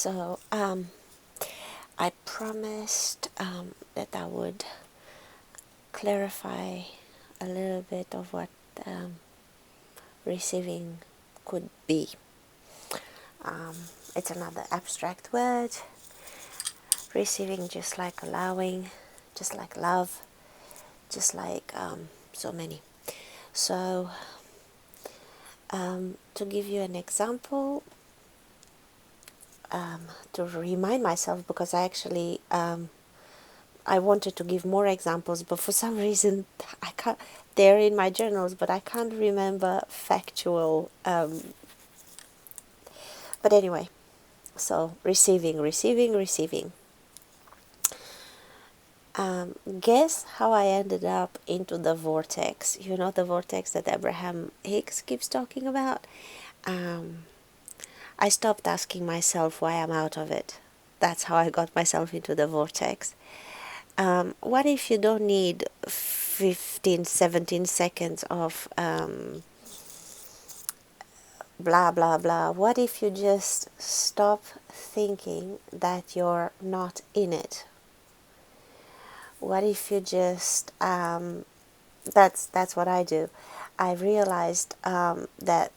So I promised that I would clarify a little bit of what receiving could be. It's another abstract word. Receiving, just like allowing, just like love, just like so many. So to give you an example, to remind myself, because I actually I wanted to give more examples, but for some reason I can't. They're in my journals, but I can't remember factual. But anyway, so receiving. Guess how I ended up into the vortex? You know, the vortex that Abraham Hicks keeps talking about. I stopped asking myself why I'm out of it. That's how I got myself into the vortex. What if you don't need 15, 17 seconds of blah, blah, blah? What if you just stop thinking that you're not in it? What if you just, that's what I do. I realized that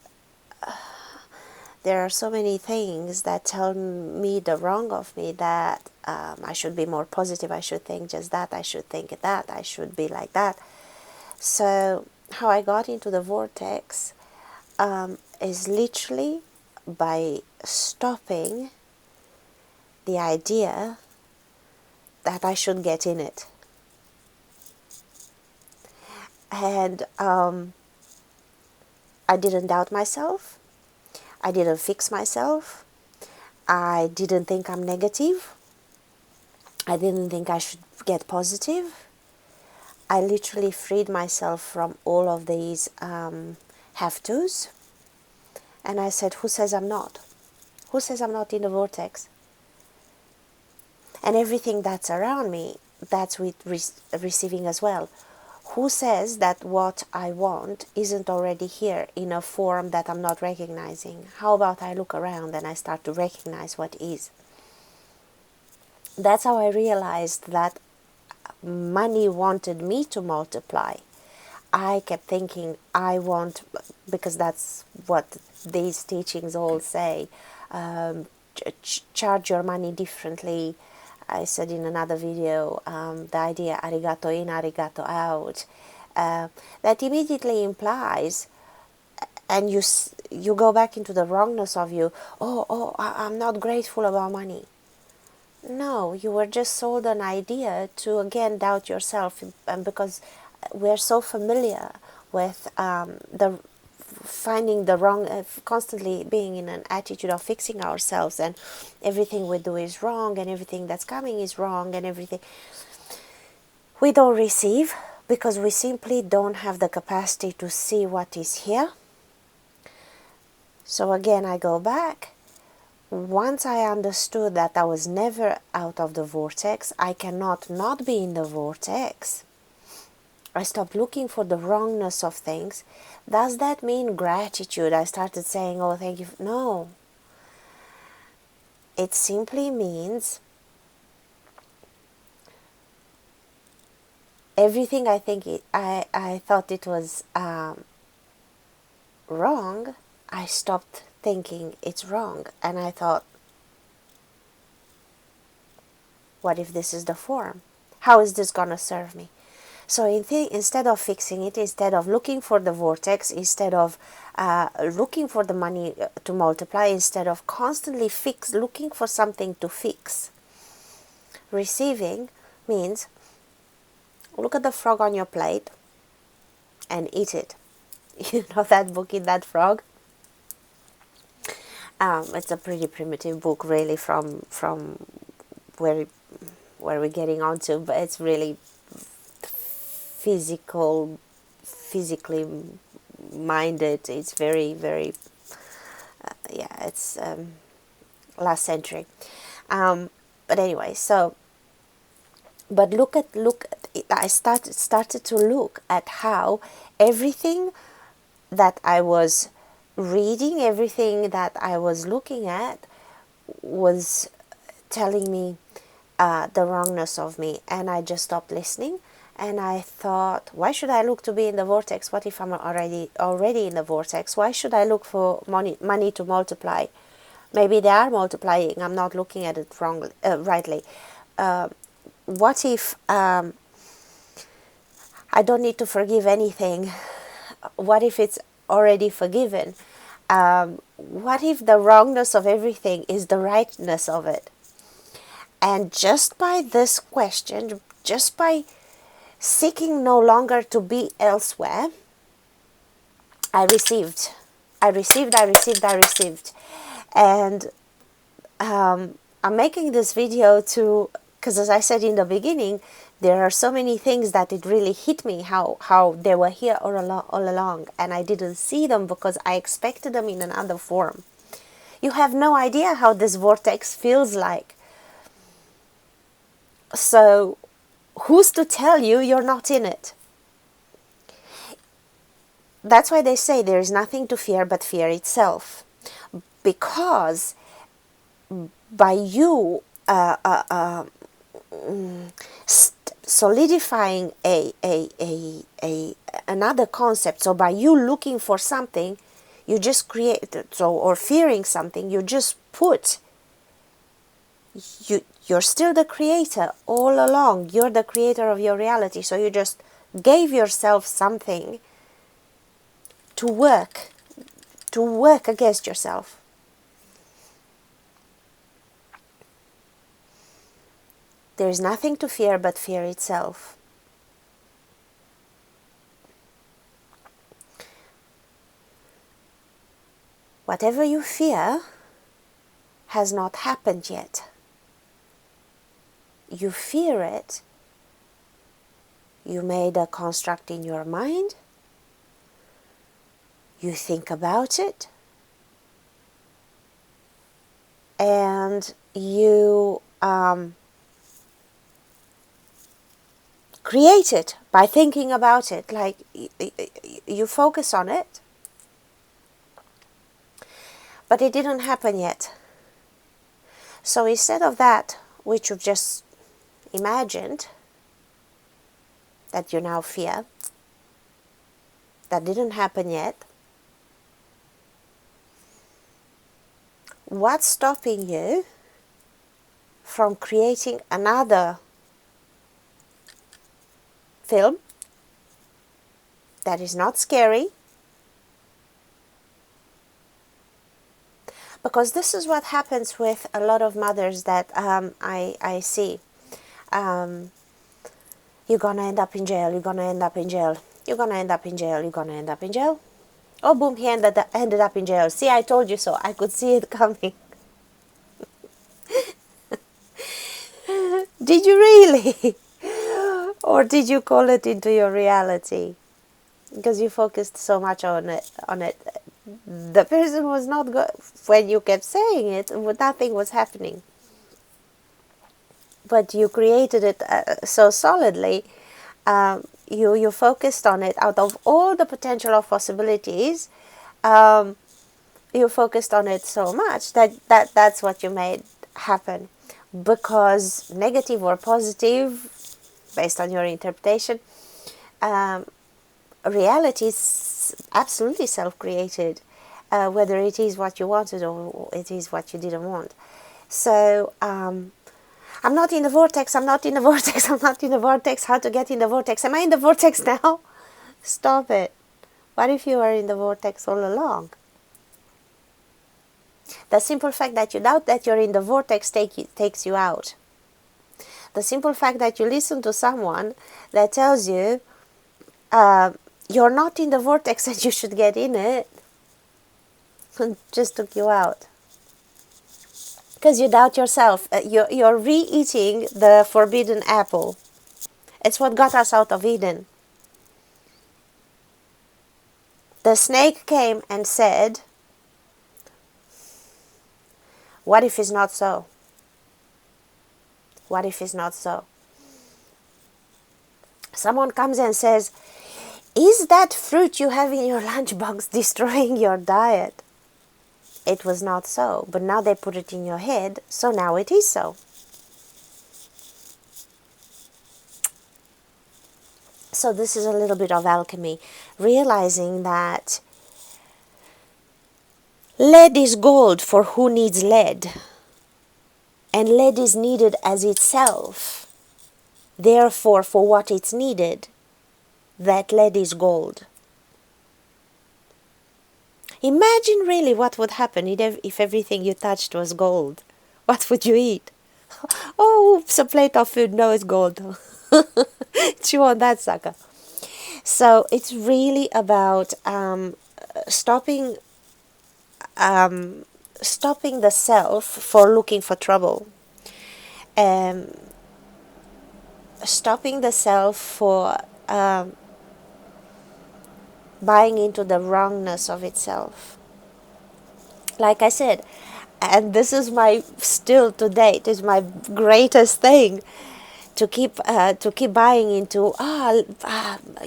there are so many things that tell me the wrong of me, that I should be more positive, I should think just that, I should think that, I should be like that. So how I got into the vortex is literally by stopping the idea that I should get in it. And I didn't doubt myself. I didn't fix myself. I didn't think I'm negative. I didn't think I should get positive. I literally freed myself from all of these have-tos. And I said, who says I'm not? Who says I'm not in the vortex? And everything that's around me, that's with receiving as well. Who says that what I want isn't already here in a form that I'm not recognizing? How about I look around and I start to recognize what is? That's how I realized that money wanted me to multiply. I kept thinking I want, because that's what these teachings all say, charge your money differently. I said in another video, the idea arigato in, arigato out, that immediately implies, and you go back into the wrongness of you, I'm not grateful about money. No, you were just sold an idea to again doubt yourself, and because we're so familiar with the finding the wrong, constantly being in an attitude of fixing ourselves, and everything we do is wrong, and everything that's coming is wrong, and everything we don't receive because we simply don't have the capacity to see what is here. So again, I go back. Once I understood that I was never out of the vortex, I cannot not be in the vortex, I stopped looking for the wrongness of things. Does that mean gratitude? I started saying, oh, thank you. No. It simply means everything I thought it was wrong, I stopped thinking it's wrong. And I thought, what if this is the form? How is this going to serve me? So instead of fixing it, instead of looking for the vortex, instead of looking for the money to multiply, instead of constantly looking for something to fix, receiving means look at the frog on your plate and eat it. You know that book, Eat That Frog? It's a pretty primitive book, really, from where we're getting onto, but it's really physically minded. It's very, very, it's last century. But anyway, so, but look at I started to look at how everything that I was reading, everything that I was looking at was telling me the wrongness of me, and I just stopped listening. And I thought, why should I look to be in the vortex? What if I'm already in the vortex? Why should I look for money to multiply? Maybe they are multiplying. I'm not looking at it rightly. What if I don't need to forgive anything? What if it's already forgiven? What if the wrongness of everything is the rightness of it? And just by this question, just by seeking no longer to be elsewhere, I received. I received, I received, I received. And I'm making this video because as I said in the beginning, there are so many things that it really hit me how they were here all along, and I didn't see them because I expected them in another form. You have no idea how this vortex feels like. So who's to tell you you're not in it? That's why they say there is nothing to fear but fear itself. Because by you solidifying another concept, so by you looking for something, you just create, or fearing something, you just put, you're still the creator all along. You're the creator of your reality. So you just gave yourself something to work against yourself. There is nothing to fear but fear itself. Whatever you fear has not happened yet. You fear it. You made a construct in your mind. You think about it. And you create it by thinking about it. Like you focus on it. But it didn't happen yet. So instead of that, which you've just imagined, that you now fear, that didn't happen yet, what's stopping you from creating another film that is not scary? Because this is what happens with a lot of mothers that I see. You're going to end up in jail, you're going to end up in jail, you're going to end up in jail, you're going to end up in jail. Oh, boom, he ended up in jail. See, I told you so. I could see it coming. Did you really? Or did you call it into your reality? Because you focused so much on it. The person was not good. When you kept saying it, nothing was happening. But you created it so solidly. You focused on it. Out of all the potential of possibilities, you focused on it so much that's what you made happen. Because negative or positive, based on your interpretation, reality is absolutely self-created, whether it is what you wanted or it is what you didn't want. So I'm not in the vortex, I'm not in the vortex, I'm not in the vortex. How to get in the vortex? Am I in the vortex now? Stop it. What if you are in the vortex all along? The simple fact that you doubt that you're in the vortex takes you out. The simple fact that you listen to someone that tells you you're not in the vortex and you should get in it just took you out. Because you doubt yourself. You're re-eating the forbidden apple. It's what got us out of Eden. The snake came and said, what if it's not so? What if it's not so? Someone comes and says, is that fruit you have in your lunchbox destroying your diet? it was not so. But now they put it in your head, so now it is so. So this is a little bit of alchemy, realizing that lead is gold for who needs lead, and lead is needed as itself. Therefore, for what it's needed, that lead is gold. Imagine really what would happen if everything you touched was gold. What would you eat? Oh, oops, a plate of food. No, it's gold. Chew on that sucker. So it's really about stopping the self for looking for trouble. Stopping the self for buying into the wrongness of itself. Like I said, and this is my, still to date, is my greatest thing, to keep buying into,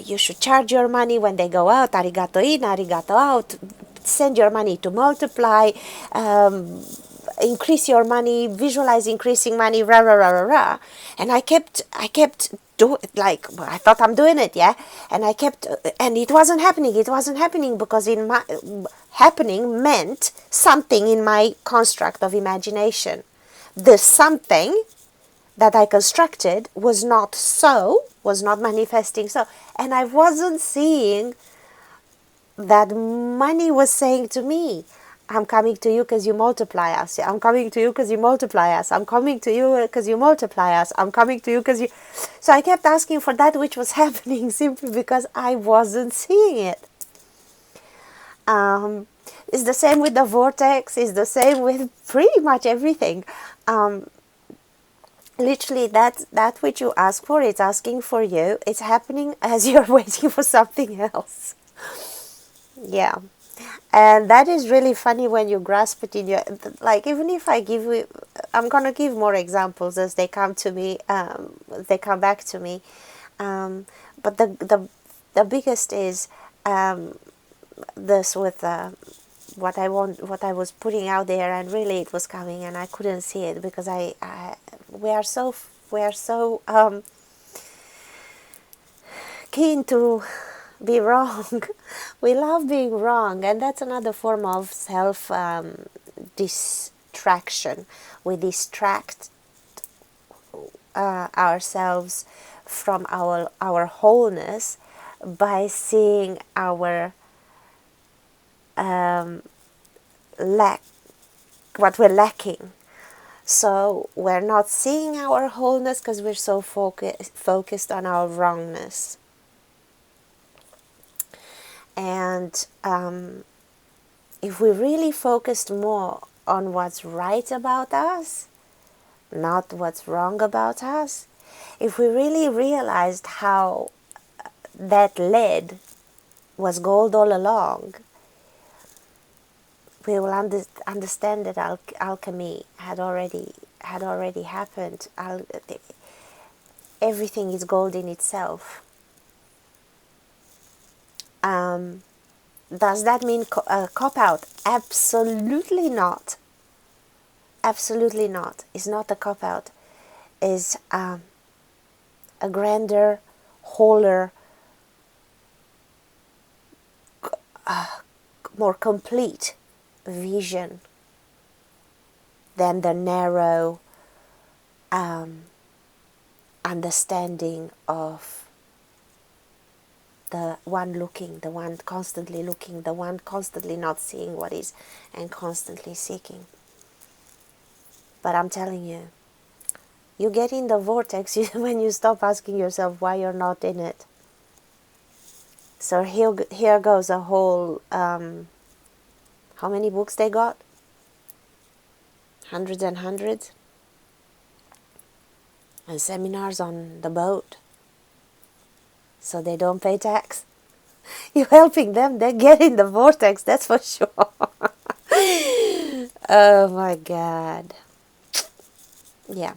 you should charge your money when they go out, arigato in, arigato out, send your money to multiply, increase your money, visualize increasing money, rah rah rah rah rah. And I kept like, I thought I'm doing it, yeah, and I kept, and it wasn't happening because in my happening meant something in my construct of imagination. The something that I constructed was not manifesting so, and I wasn't seeing that money was saying to me, I'm coming to you because you multiply us. I'm coming to you because you multiply us. I'm coming to you because you multiply us. I'm coming to you because you... So I kept asking for that which was happening simply because I wasn't seeing it. It's the same with the vortex. It's the same with pretty much everything. Literally, that which you ask for, it's asking for you. It's happening as you're waiting for something else. Yeah. And that is really funny when you grasp it in your, like, even if I give you, I'm going to give more examples as they come to me, they come back to me. But the biggest is this with what I was putting out there, and really it was coming and I couldn't see it because we are so keen to be wrong. We love being wrong, and that's another form of self distraction. We distract ourselves from our wholeness by seeing our lack, what we're lacking. So we're not seeing our wholeness because we're so focused on our wrongness. And if we really focused more on what's right about us, not what's wrong about us, if we really realized how that lead was gold all along, we will understand that alchemy had already happened. Everything is gold in itself. Does that mean cop-out? Absolutely not. Absolutely not. It's not a cop-out. It's a grander, wholer, more complete vision than the narrow understanding of the one looking, the one constantly looking, the one constantly not seeing what is and constantly seeking. But I'm telling you, you get in the vortex when you stop asking yourself why you're not in it. So here goes a whole, how many books they got? Hundreds and hundreds. And seminars on the boat. So they don't pay tax. You're helping them, they get in the vortex, that's for sure. Oh my God. Yeah.